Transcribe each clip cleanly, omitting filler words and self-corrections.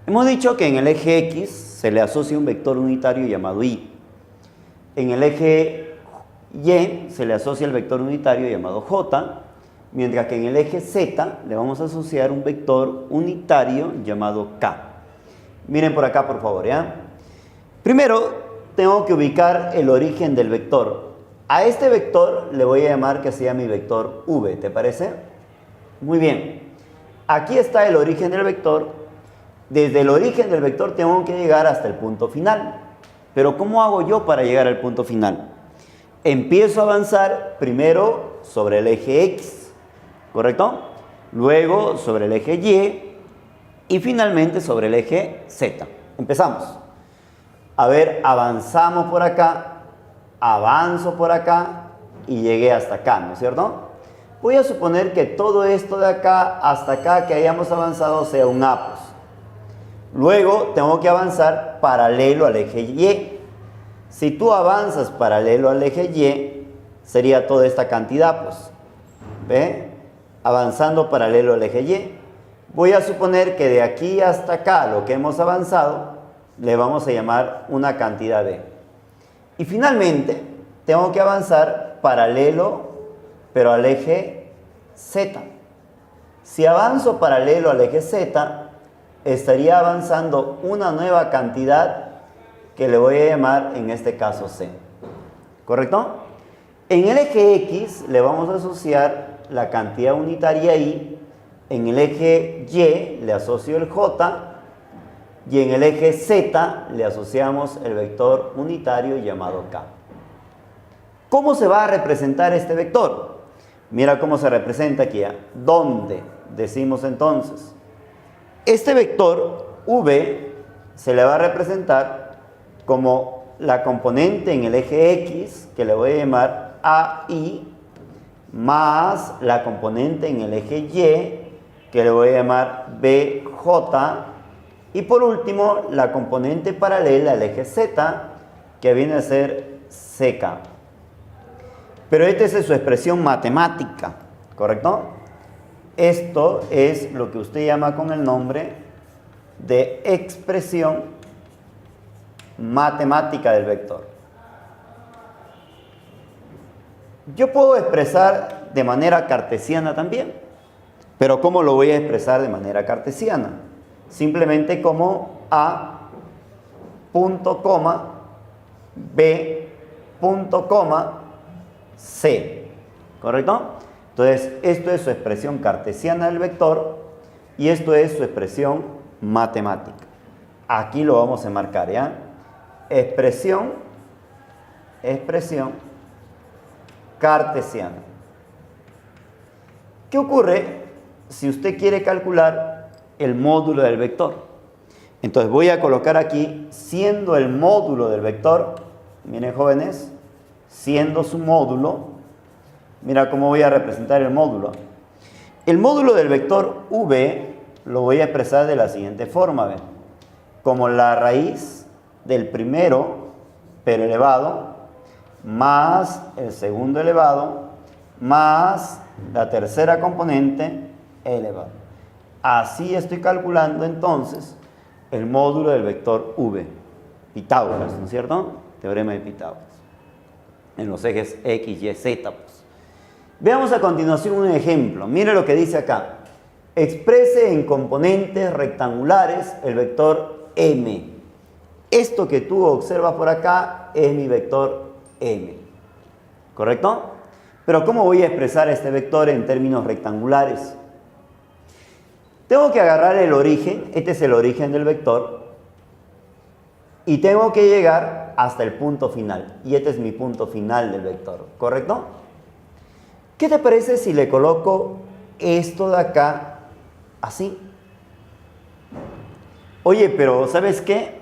Hemos dicho que en el eje X se le asocia un vector unitario llamado Y. En el eje Y se le asocia el vector unitario llamado J, mientras que en el eje Z le vamos a asociar un vector unitario llamado K. Miren por acá, por favor, ¿ya? Primero, tengo que ubicar el origen del vector. A este vector le voy a llamar que sea mi vector V, ¿te parece? Muy bien. Aquí está el origen del vector. Desde el origen del vector tengo que llegar hasta el punto final. Pero ¿cómo hago yo para llegar al punto final? Empiezo a avanzar primero sobre el eje X, ¿correcto? Luego sobre el eje Y y finalmente sobre el eje Z. Empezamos. A ver, avanzamos por acá, avanzo por acá y llegué hasta acá, ¿no es cierto? Voy a suponer que todo esto de acá hasta acá que hayamos avanzado sea un A, pues. Luego tengo que avanzar paralelo al eje Y. Si tú avanzas paralelo al eje Y, sería toda esta cantidad, pues. ¿Ve? Avanzando paralelo al eje Y. Voy a suponer que de aquí hasta acá, lo que hemos avanzado, le vamos a llamar una cantidad de. Y finalmente, tengo que avanzar paralelo, pero al eje Z. Si avanzo paralelo al eje Z, estaría avanzando una nueva cantidad que le voy a llamar, en este caso, C. ¿Correcto? En el eje X le vamos a asociar la cantidad unitaria Y, en el eje Y le asocio el J, y en el eje Z le asociamos el vector unitario llamado K. ¿Cómo se va a representar este vector? Mira cómo se representa aquí. ¿Dónde? Decimos entonces. Este vector V se le va a representar como la componente en el eje X, que le voy a llamar AI, más la componente en el eje Y, que le voy a llamar BJ, y por último, la componente paralela al eje Z, que viene a ser CK. Pero esta es su expresión matemática, ¿correcto? Esto es lo que usted llama con el nombre de expresión matemática del vector. Yo puedo expresar de manera cartesiana también, pero ¿cómo lo voy a expresar de manera cartesiana? Simplemente como A, punto, coma, B, punto, coma, C. ¿Correcto? Entonces, esto es su expresión cartesiana del vector y esto es su expresión matemática. Aquí lo vamos a marcar, ¿ya? Expresión cartesiana. ¿Qué ocurre si usted quiere calcular el módulo del vector? Entonces voy a colocar aquí, siendo el módulo del vector, miren jóvenes, siendo su módulo, mira cómo voy a representar el módulo. El módulo del vector V lo voy a expresar de la siguiente forma, ¿ven? Como la raíz del primero, pero elevado, más el segundo elevado, más la tercera componente elevado. Así estoy calculando entonces el módulo del vector V. Pitágoras, ¿no es cierto? Teorema de Pitágoras. En los ejes X, Y, Z. Pues. Veamos a continuación un ejemplo. Mire lo que dice acá. Exprese en componentes rectangulares el vector M. Esto que tú observas por acá es mi vector M. ¿Correcto? Pero ¿cómo voy a expresar este vector en términos rectangulares? Tengo que agarrar el origen, este es el origen del vector, y tengo que llegar hasta el punto final. Y este es mi punto final del vector, ¿correcto? ¿Qué te parece si le coloco esto de acá así? Oye, pero ¿sabes qué?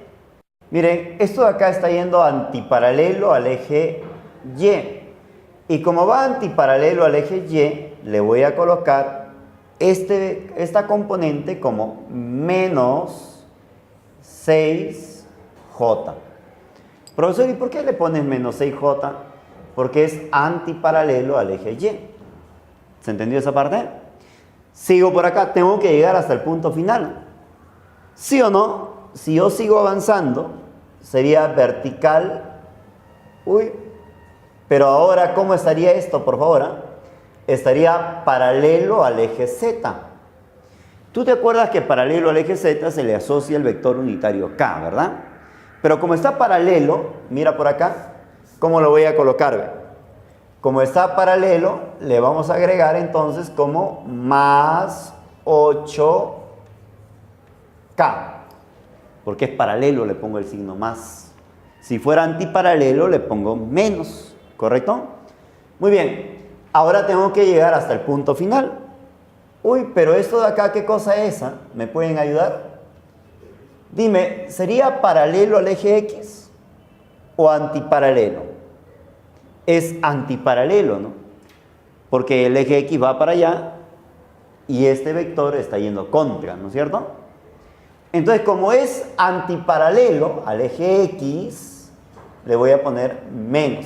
Miren, esto de acá está yendo antiparalelo al eje Y. Y como va antiparalelo al eje Y, le voy a colocar esta componente como menos 6J. Profesor, ¿y por qué le pones menos 6J? Porque es antiparalelo al eje Y. ¿Se entendió esa parte? Sigo por acá, tengo que llegar hasta el punto final. ¿Sí o no? Si yo sigo avanzando, sería vertical. Uy, pero ahora, ¿cómo estaría esto, por favor? Estaría paralelo al eje Z. Tú te acuerdas que paralelo al eje Z se le asocia el vector unitario K, ¿verdad? Pero como está paralelo, mira por acá, ¿cómo lo voy a colocar? ¿Ve? Como está paralelo, le vamos a agregar entonces como más 8K. Porque es paralelo, le pongo el signo más. Si fuera antiparalelo, le pongo menos, ¿correcto? Muy bien, ahora tengo que llegar hasta el punto final. Uy, pero esto de acá, ¿qué cosa es? ¿Me pueden ayudar? Dime, ¿sería paralelo al eje X o antiparalelo? Es antiparalelo, ¿no? Porque el eje X va para allá y este vector está yendo contra, ¿no es cierto? Entonces, como es antiparalelo al eje X, le voy a poner menos.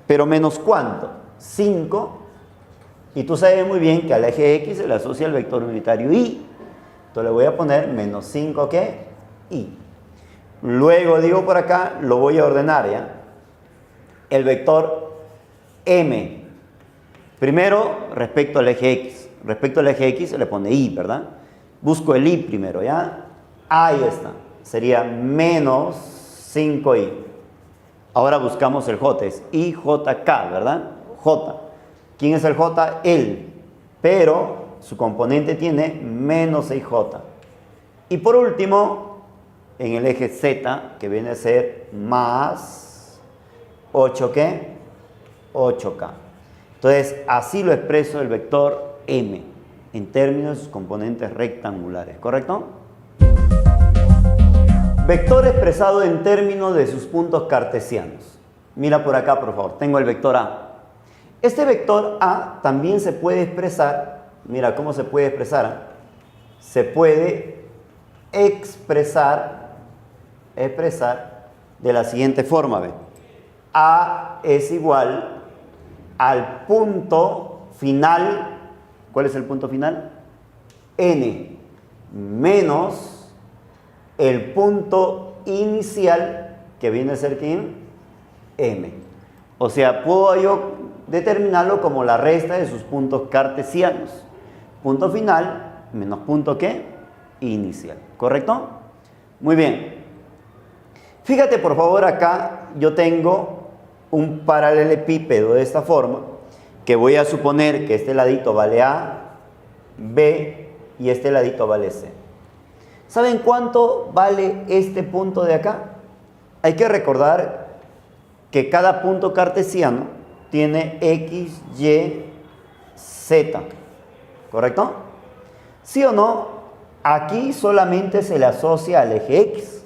¿Pero menos cuánto? 5. Y tú sabes muy bien que al eje X se le asocia el vector unitario Y. Entonces le voy a poner menos 5, ¿qué? Y. Luego digo por acá, lo voy a ordenar, ¿ya? El vector M. Primero, respecto al eje X. Respecto al eje X se le pone Y, ¿verdad? Busco el Y primero, ¿ya? Ahí está. Sería menos 5Y. Ahora buscamos el J. Es IJK, ¿verdad? J. ¿Quién es el J? Él. Pero su componente tiene menos 6J. Y por último, en el eje Z, que viene a ser más 8, ¿qué? 8K. Entonces, así lo expreso el vector M, en términos de sus componentes rectangulares, ¿correcto? Vector expresado en términos de sus puntos cartesianos. Mira por acá, por favor. Tengo el vector A. Este vector A también se puede expresar, mira cómo se puede expresar. Se puede expresar de la siguiente forma, ¿ve? A es igual al punto final. ¿Cuál es el punto final? N menos el punto inicial, que viene a ser ¿quién? M. O sea, puedo yo determinarlo como la resta de sus puntos cartesianos. Punto final menos punto ¿qué? Inicial. ¿Correcto? Muy bien. Fíjate por favor acá, yo tengo un paralelepípedo de esta forma, que voy a suponer que este ladito vale A, B y este ladito vale C. ¿Saben cuánto vale este punto de acá? Hay que recordar que cada punto cartesiano tiene X, Y, Z. ¿Correcto? ¿Sí o no? Aquí solamente se le asocia al eje X.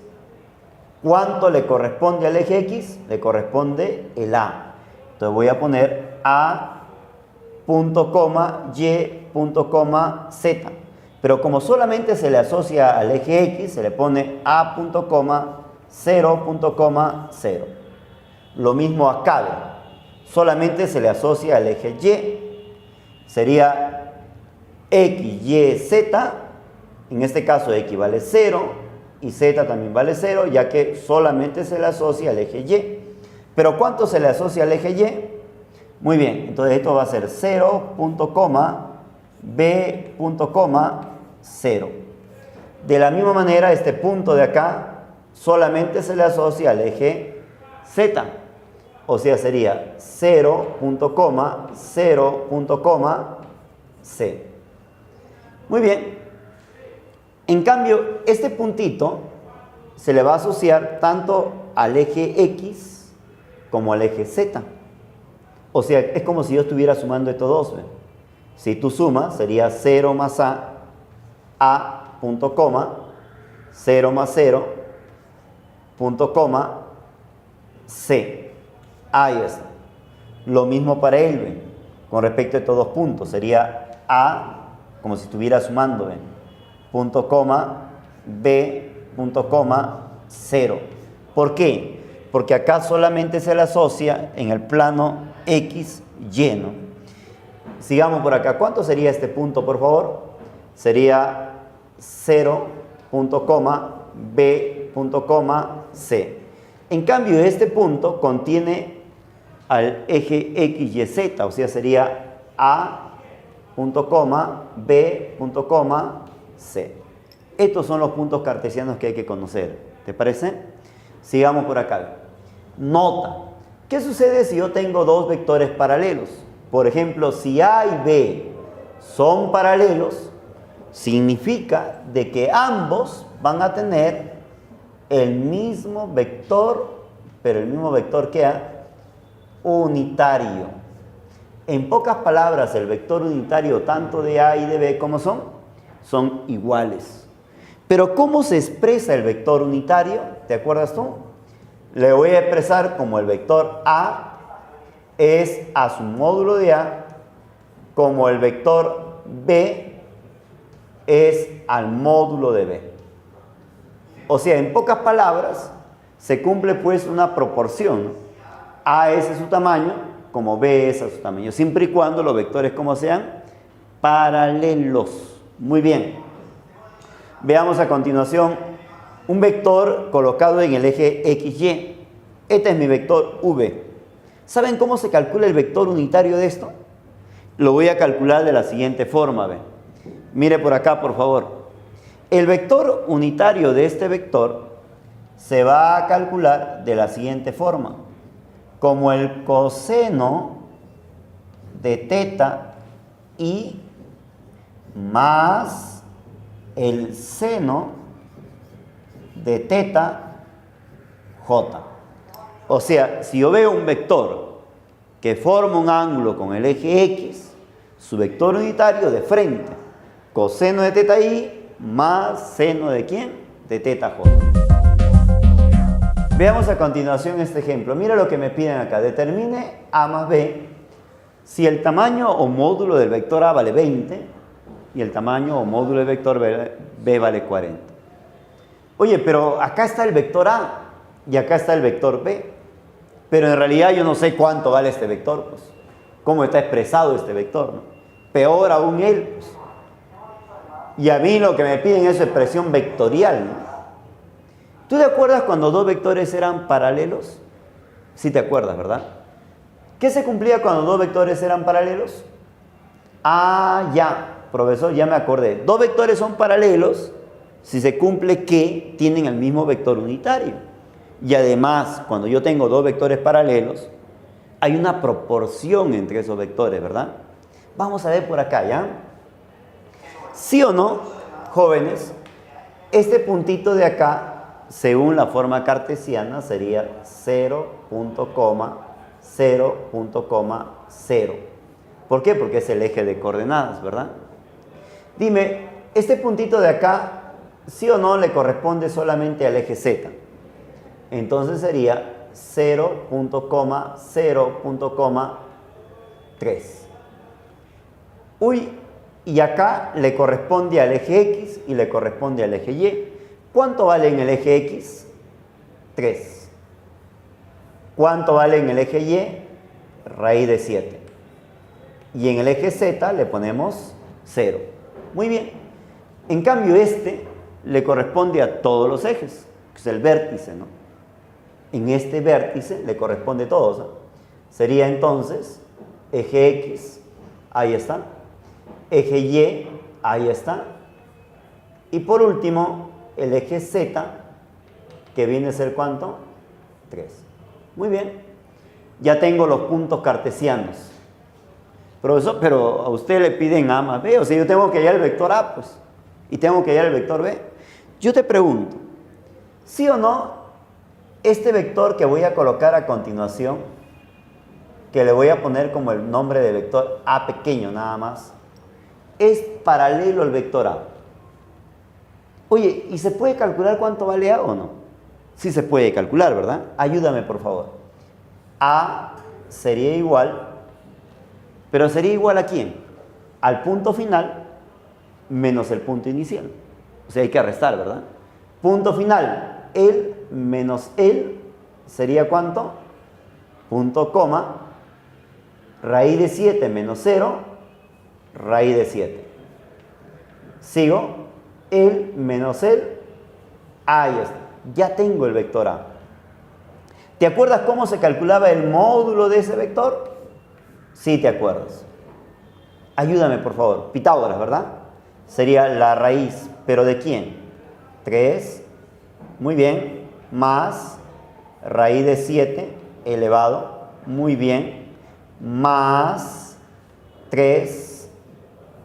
¿Cuánto le corresponde al eje X? Le corresponde el A. Entonces voy a poner A, punto, coma, Y, punto, coma, Z. Pero como solamente se le asocia al eje X, se le pone A, punto, coma, 0, punto, coma, 0. Lo mismo acá. Solamente se le asocia al eje Y. Sería X, Y, Z. En este caso X vale 0. Y Z también vale 0, ya que solamente se le asocia al eje Y. ¿Pero cuánto se le asocia al eje Y? Muy bien, entonces esto va a ser 0, punto, coma, B, punto, coma, 0. De la misma manera, este punto de acá solamente se le asocia al eje Z. O sea, sería 0, punto, coma, 0, punto, coma, C. Muy bien. En cambio, este puntito se le va a asociar tanto al eje X como al eje Z. O sea, es como si yo estuviera sumando estos dos. ¿Ven? Si tú sumas, sería 0 más A, punto, coma, 0 más 0, punto, coma, C. Ahí está. Lo mismo para él, ¿ven? Con respecto a estos dos puntos. Sería A, como si estuviera sumando, ¿ven? Punto, coma, B, punto, coma, 0. ¿Por qué? Porque acá solamente se le asocia en el plano X lleno. Sigamos por acá. ¿Cuánto sería este punto, por favor? Sería 0, punto coma, B, punto coma, C. En cambio, este punto contiene al eje X, Y, Z, o sea, sería A, punto coma, B, punto coma, C. Estos son los puntos cartesianos que hay que conocer. ¿Te parece? Sigamos por acá. Nota. ¿Qué sucede si yo tengo dos vectores paralelos? Por ejemplo, si A y B son paralelos, significa de que ambos van a tener el mismo vector, pero el mismo vector que unitario. En pocas palabras, el vector unitario tanto de A y de B, ¿cómo son? Son iguales. Pero ¿cómo se expresa el vector unitario? ¿Te acuerdas tú? Le voy a expresar como el vector A es a su módulo de A, como el vector B es al módulo de B. O sea, en pocas palabras, se cumple pues una proporción. A es a su tamaño, como B es a su tamaño, siempre y cuando los vectores como sean paralelos. Muy bien. Veamos a continuación un vector colocado en el eje XY. Este es mi vector V. ¿Saben cómo se calcula el vector unitario de esto? Lo voy a calcular de la siguiente forma. ¿Ve? Mire por acá, por favor. El vector unitario de este vector se va a calcular de la siguiente forma. Como el coseno de teta I más el seno de teta J. O sea, si yo veo un vector que forma un ángulo con el eje X, su vector unitario de frente, coseno de teta I más seno de ¿quién? De teta J. Veamos a continuación este ejemplo. Mira lo que me piden acá. Determine A más B si el tamaño o módulo del vector A vale 20 y el tamaño o módulo del vector B vale 40. Oye, pero acá está el vector A y acá está el vector B. Pero en realidad yo no sé cuánto vale este vector, pues. Cómo está expresado este vector, ¿no? Peor aún él, pues. Y a mí lo que me piden es su expresión vectorial, ¿no? ¿Tú te acuerdas cuando dos vectores eran paralelos? Sí te acuerdas, ¿verdad? ¿Qué se cumplía cuando dos vectores eran paralelos? Ah, ya, profesor, ya me acordé. Dos vectores son paralelos si se cumple que tienen el mismo vector unitario. Y además, cuando yo tengo dos vectores paralelos, hay una proporción entre esos vectores, ¿verdad? Vamos a ver por acá, ¿ya? ¿Sí o no, jóvenes? Este puntito de acá, según la forma cartesiana, sería 0, 0. ¿Por qué? Porque es el eje de coordenadas, ¿verdad? Dime, este puntito de acá, ¿sí o no le corresponde solamente al eje Z? Entonces sería 0.3. Uy, y acá le corresponde al eje X y le corresponde al eje Y. ¿Cuánto vale en el eje X? 3. ¿Cuánto vale en el eje Y? Raíz de 7. Y en el eje Z le ponemos 0. Muy bien. En cambio este le corresponde a todos los ejes, que es el vértice, ¿no? En este vértice le corresponde todo, ¿no? Sería entonces eje X, ahí está. Eje Y, ahí está. Y por último, el eje Z, que viene a ser ¿cuánto? 3. Muy bien. Ya tengo los puntos cartesianos. Profesor, pero a usted le piden A más B. O sea, yo tengo que hallar el vector A, pues. Y tengo que hallar el vector B. Yo te pregunto, ¿sí o no? Este vector que voy a colocar a continuación, que le voy a poner como el nombre de vector A pequeño nada más, es paralelo al vector A. Oye, ¿y se puede calcular cuánto vale A o no? Sí se puede calcular, ¿verdad? Ayúdame, por favor. A sería igual, pero ¿sería igual a quién? Al punto final menos el punto inicial. O sea, hay que restar, ¿verdad? Punto final, el menos el sería ¿cuánto? Punto coma, raíz de 7 menos 0, raíz de 7. Sigo, el menos el Ahí está. Ya tengo el vector A. ¿Te acuerdas cómo se calculaba el módulo de ese vector? Sí, te acuerdas. Ayúdame, por favor. Pitágoras, ¿verdad? Sería la raíz, ¿pero de quién? 3, muy bien, más raíz de 7 elevado, muy bien, más 3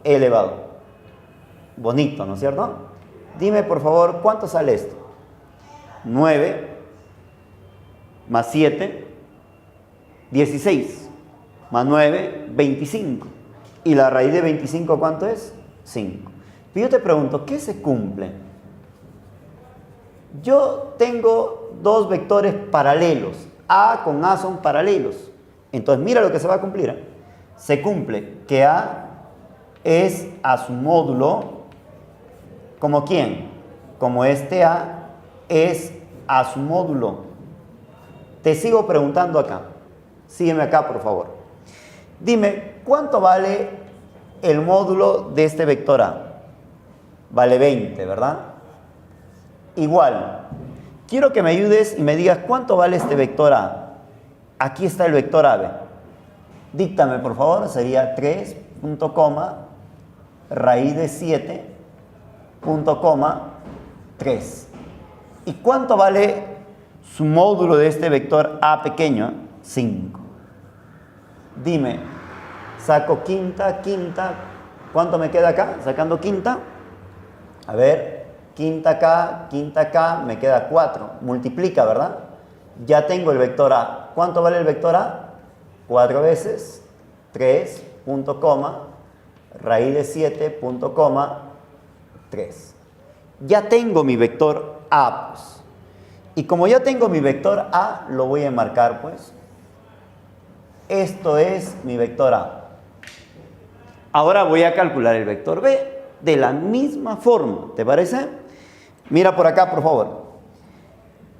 elevado. Bonito, ¿no es cierto? Dime, por favor, ¿cuánto sale esto? 9 más 7, 16, más 9, 25. ¿Y la raíz de 25 cuánto es? 5. Pero yo te pregunto, ¿qué se cumple? Yo tengo dos vectores paralelos. A con A son paralelos. Entonces, mira lo que se va a cumplir, ¿eh? Se cumple que A es a su módulo, ¿como quién? Como este A es a su módulo. Te sigo preguntando acá. Sígueme acá, por favor. Dime, ¿cuánto vale el módulo de este vector A? Vale 20, ¿verdad? Igual, quiero que me ayudes y me digas cuánto vale este vector A. Aquí está el vector AB. Díctame, por favor, sería 3, punto, coma, raíz de 7, punto, coma, 3. ¿Y cuánto vale su módulo de este vector A pequeño? 5. Dime, saco quinta, ¿cuánto me queda acá? Sacando quinta, a ver, quinta acá, me queda 4. Multiplica, ¿verdad? Ya tengo el vector A. ¿Cuánto vale el vector A? 4 veces 3, punto, coma, raíz de 7, punto, coma, 3. Ya tengo mi vector A, pues. Y como ya tengo mi vector A, lo voy a enmarcar, pues. Esto es mi vector A. Ahora voy a calcular el vector B de la misma forma, ¿te parece? Mira por acá, por favor.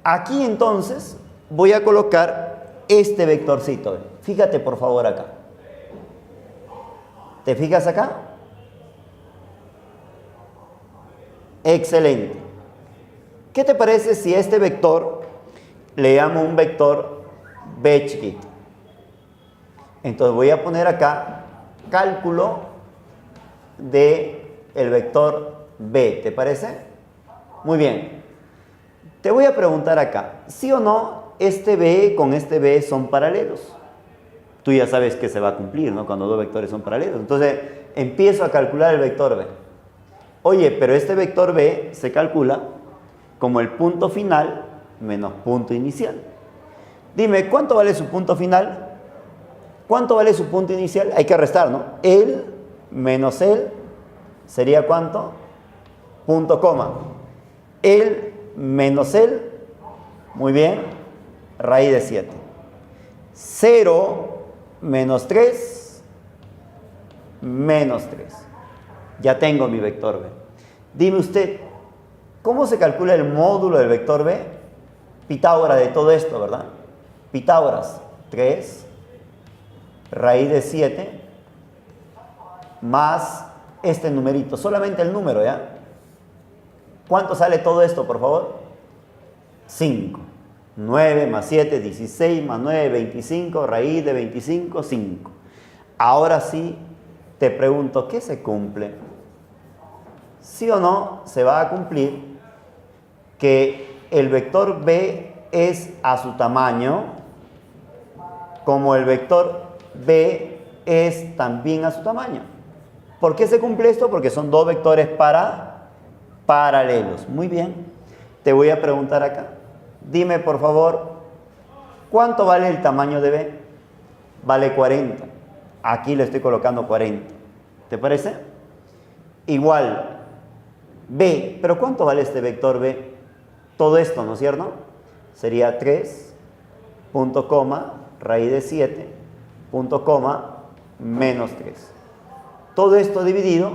Aquí entonces voy a colocar este vectorcito. Fíjate por favor acá. ¿Te fijas acá? Excelente. ¿Qué te parece si a este vector le llamo un vector B chiquito? Entonces voy a poner acá cálculo de el vector B, ¿te parece? Muy bien. Te voy a preguntar acá, ¿sí o no este B con este B son paralelos? Tú ya sabes que se va a cumplir, ¿no? Cuando dos vectores son paralelos. Entonces empiezo a calcular el vector B. Oye, pero este vector B se calcula como el punto final menos punto inicial. Dime, ¿cuánto vale su punto final? ¿Cuánto vale su punto inicial? Hay que restar, ¿no? El menos el sería ¿cuánto? Punto, coma. El menos el, muy bien, raíz de 7. 0 menos 3, menos 3. Ya tengo mi vector B. Dime usted, ¿cómo se calcula el módulo del vector B? Pitágoras de todo esto, ¿verdad? Pitágoras, 3 raíz de 7 más este numerito, solamente el número, ¿ya? ¿Cuánto sale todo esto, por favor? 5. 9 más 7, 16 más 9, 25, raíz de 25, 5. Ahora sí, te pregunto, ¿qué se cumple? ¿Sí o no se va a cumplir que el vector B es a su tamaño, como el vector B es también a su tamaño? ¿Por qué se cumple esto? Porque son dos vectores paralelos. Muy bien. Te voy a preguntar acá. Dime, por favor, ¿cuánto vale el tamaño de B? Vale 40. Aquí le estoy colocando 40. ¿Te parece? Igual, B. ¿Pero cuánto vale este vector B? Todo esto, ¿no es cierto? Sería 3, punto, coma, raíz de 7, punto, coma, menos 3. Todo esto dividido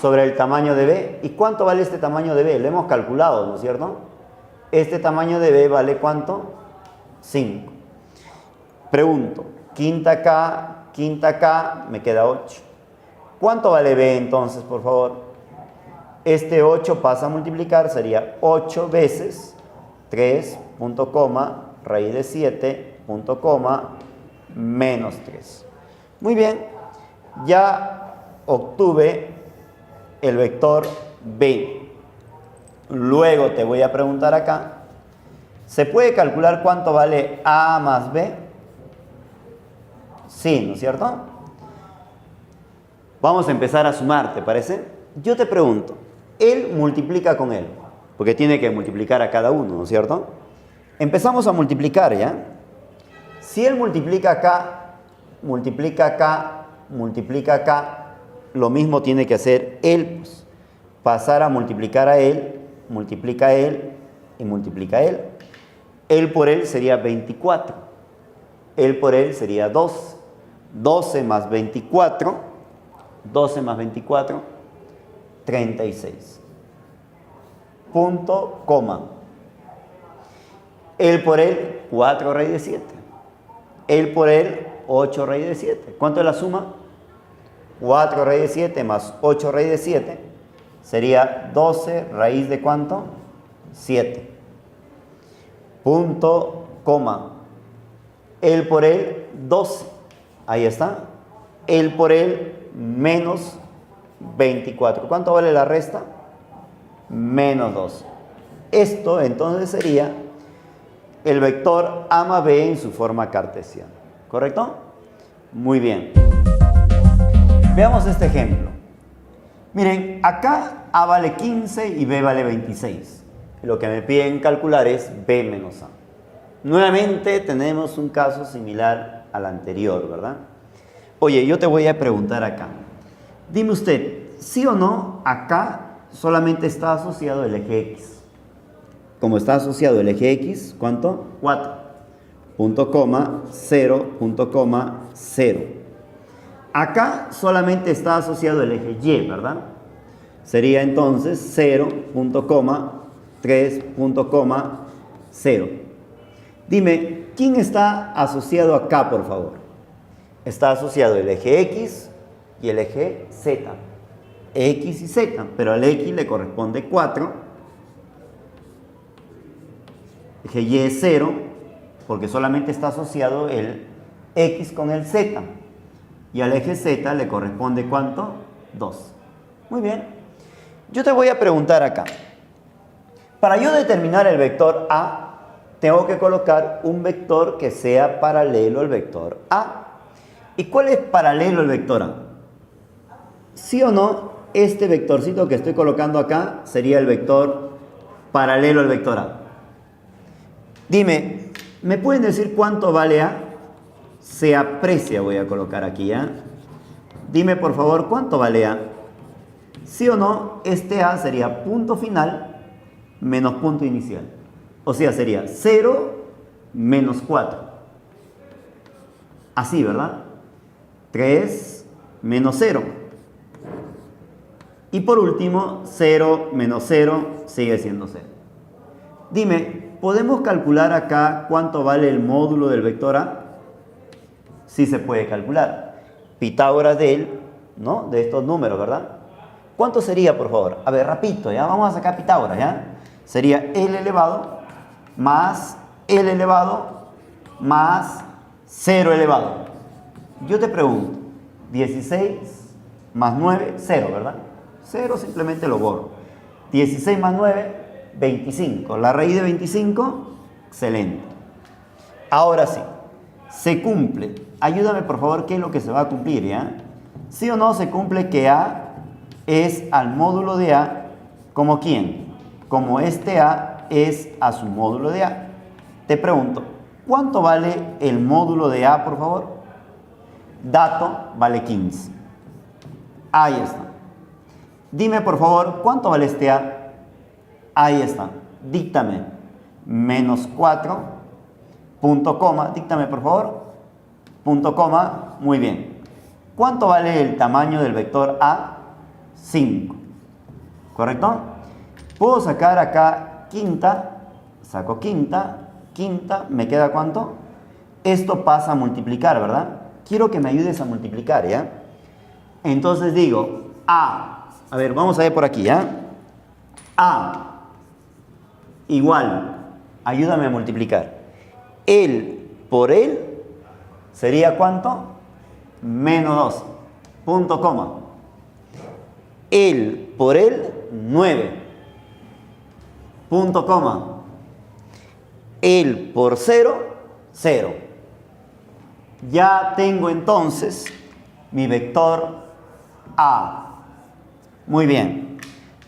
sobre el tamaño de B. ¿Y cuánto vale este tamaño de B? Lo hemos calculado, ¿no es cierto? Este tamaño de B vale ¿cuánto? 5. Pregunto, quinta acá, me queda 8. ¿Cuánto vale B entonces, por favor? Este 8 pasa a multiplicar, sería 8 veces 3, punto coma, raíz de 7, punto coma, menos 3. Muy bien, ya obtuve el vector B. Luego te voy a preguntar acá, ¿se puede calcular cuánto vale A más B? Sí, ¿no es cierto? Vamos a empezar a sumar, ¿te parece? Yo te pregunto, él multiplica con él, porque tiene que multiplicar a cada uno, ¿no es cierto? Empezamos a multiplicar, ¿ya? Si él multiplica acá, multiplica acá, multiplica acá, lo mismo tiene que hacer él, pues. Pasar a multiplicar a él, multiplica a él y multiplica a él. Él por él sería 24. Él por él sería 12. 12 más 24, 12 más 24, 36. Punto, coma. Él por él, 4 raíz de 7. Él por él, 8 raíz de 7. ¿Cuánto es la suma? 4 raíz de 7 más 8 raíz de 7 sería 12 raíz de ¿cuánto? 7. Punto, coma. Él por él, 12. Ahí está. Él por él, menos 24. ¿Cuánto vale la resta? Menos 12. Esto entonces sería el vector A más B en su forma cartesiana. ¿Correcto? Muy bien. Veamos este ejemplo. Miren, acá A vale 15 y B vale 26. Lo que me piden calcular es B menos A. Nuevamente tenemos un caso similar al anterior, ¿verdad? Oye, yo te voy a preguntar acá. Dime usted, ¿sí o no acá solamente está asociado el eje X? Como está asociado el eje X, ¿cuánto? 4. Punto coma, 0, punto coma, 0. Acá solamente está asociado el eje Y, ¿verdad? Sería entonces 0, punto coma, 3, punto coma, 0. Dime, ¿quién está asociado acá, por favor? Está asociado el eje X y el eje Z. X y Z, pero al X le corresponde 4. Eje Y es 0, porque solamente está asociado el X con el Z. Y al eje Z le corresponde ¿cuánto? 2. Muy bien. Yo te voy a preguntar acá. Para yo determinar el vector A, tengo que colocar un vector que sea paralelo al vector A. ¿Y cuál es paralelo al vector A? ¿Sí o no? Este vectorcito que estoy colocando acá sería el vector paralelo al vector A. Dime, ¿me pueden decir cuánto vale A? Se aprecia, voy a colocar aquí, ¿ya? Dime, por favor, ¿cuánto vale A? ¿Sí o no? Este A sería punto final menos punto inicial. O sea, sería 0 menos 4. Así, ¿verdad? 3 menos 0. Y por último, 0 menos 0 sigue siendo 0. Dime, ¿podemos calcular acá cuánto vale el módulo del vector A? Sí se puede calcular. Pitágoras de él, ¿no? De estos números, ¿verdad? ¿Cuánto sería, por favor? A ver, rapidito, ¿ya? Vamos a sacar Pitágoras, ¿ya? Sería L elevado más L elevado más 0 elevado. Yo te pregunto, 16 más 9, 0, ¿verdad? 0 simplemente lo borro. 16 más 9, 25. La raíz de 25, excelente. Ahora sí, se cumple. Ayúdame por favor, ¿qué es lo que se va a cumplir, ya? ¿Sí o no se cumple que A es al módulo de A como quién? Como este A es a su módulo de A. Te pregunto, ¿cuánto vale el módulo de A, por favor? Dato vale 15. Ahí está. Dime, por favor, ¿cuánto vale este A? Ahí está. Díctame. Menos 4. Punto coma. Díctame, por favor. Punto coma. Muy bien. ¿Cuánto vale el tamaño del vector A? 5. ¿Correcto? Puedo sacar acá quinta. Saco quinta. Quinta. ¿Me queda cuánto? Esto pasa a multiplicar, ¿verdad? Quiero que me ayudes a multiplicar, ¿ya? Entonces digo, A ver, vamos a ver por aquí, ¿ya? A igual, ayúdame a multiplicar. El por el sería ¿cuánto? Menos 12. Punto, coma. El por el 9. Punto, coma. El por 0, 0. Ya tengo entonces mi vector A. Muy bien.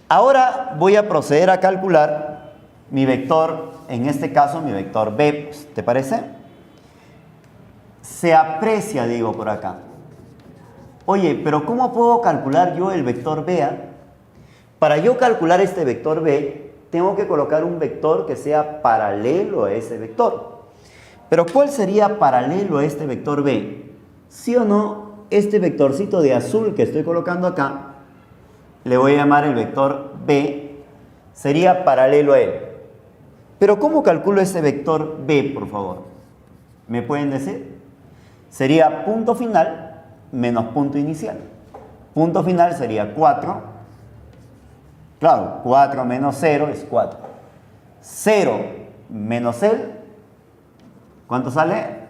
Ahora voy a proceder a calcular mi vector, en este caso mi vector B. ¿Te parece? Se aprecia, digo por acá. Oye, pero ¿cómo puedo calcular yo el vector B? Para yo calcular este vector B, tengo que colocar un vector que sea paralelo a ese vector. Pero ¿cuál sería paralelo a este vector B? ¿Sí o no? Este vectorcito de azul que estoy colocando acá, le voy a llamar el vector B, sería paralelo a él. Pero ¿cómo calculo ese vector B, por favor? ¿Me pueden decir? Sería punto final menos punto inicial. Punto final sería 4. Claro, 4 menos 0 es 4. 0 menos él, ¿cuánto sale?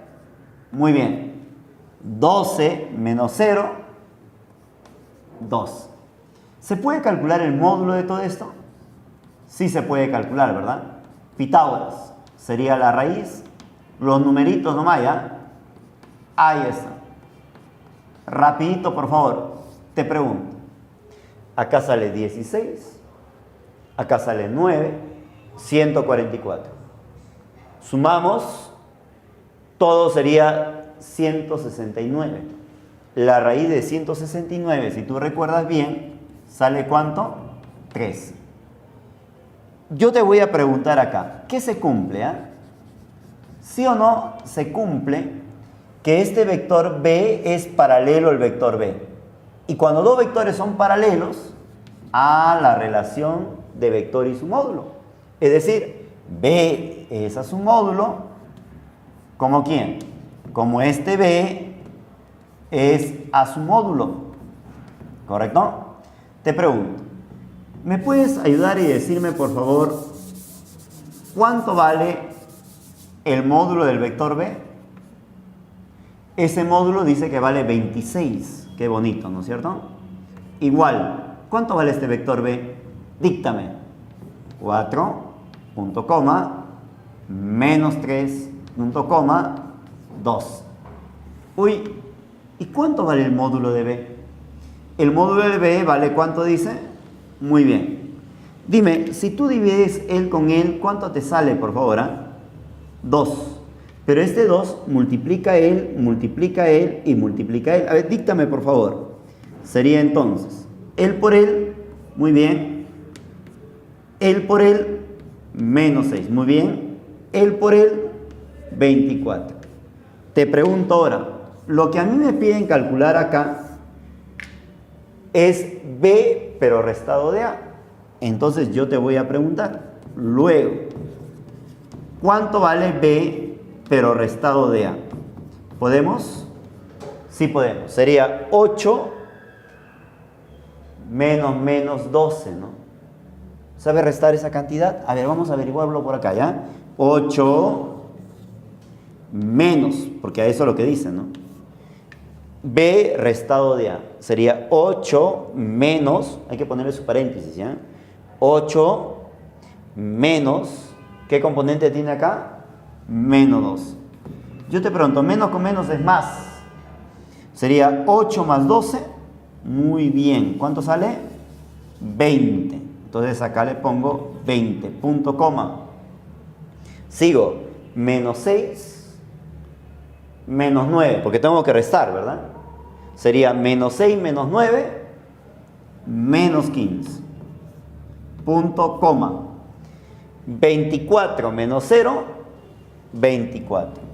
Muy bien. 12 menos 0, 2. ¿Se puede calcular el módulo de todo esto? Sí se puede calcular, ¿verdad? Pitágoras sería la raíz. Los numeritos nomás, ¿ya? Ahí está. Rapidito, por favor, te pregunto. Acá sale 16, acá sale 9, 144. Sumamos, todo sería 169. La raíz de 169, si tú recuerdas bien, ¿sale cuánto? 3. Yo te voy a preguntar acá, ¿qué se cumple? ¿Sí o no se cumple que este vector B es paralelo al vector B? Y cuando dos vectores son paralelos, a la relación de vector y su módulo. Es decir, B es a su módulo, ¿como quién? Como este B es a su módulo. ¿Correcto? Te pregunto, ¿me puedes ayudar y decirme, por favor, cuánto vale el módulo del vector B? Ese módulo dice que vale 26. Qué bonito, ¿no es cierto? Igual, ¿cuánto vale este vector B? Díctame. 4, punto coma, menos 3, punto coma, 2. Uy, ¿y cuánto vale el módulo de B? El módulo de B vale, ¿cuánto dice? Muy bien. Dime, si tú divides él con él, ¿cuánto te sale, por favor? 2. Pero este 2 multiplica él y multiplica él. A ver, díctame, por favor. Sería entonces, él por él, muy bien. Él por él, menos 6, muy bien. Él por él, 24. Te pregunto ahora, lo que a mí me piden calcular acá es B, pero restado de A. Entonces yo te voy a preguntar, luego, ¿cuánto vale B, pero restado de A? ¿Podemos? Sí podemos. Sería 8 menos 12, ¿no? ¿Sabe restar esa cantidad? A ver, vamos a averiguarlo por acá, ¿ya? 8 menos, porque a eso es lo que dicen, ¿no? B restado de A. Sería 8 menos, hay que ponerle su paréntesis, ¿ya? 8 menos, ¿qué componente tiene acá? Menos 2. Yo te pregunto, menos con menos es más. Sería 8 más 12. Muy bien. ¿Cuánto sale? 20. Entonces acá le pongo 20. Punto coma. Sigo. Menos 6. Menos 9. Porque tengo que restar, ¿verdad? Sería menos 6 menos 9. Menos 15. Punto coma. 24 menos 0. 24.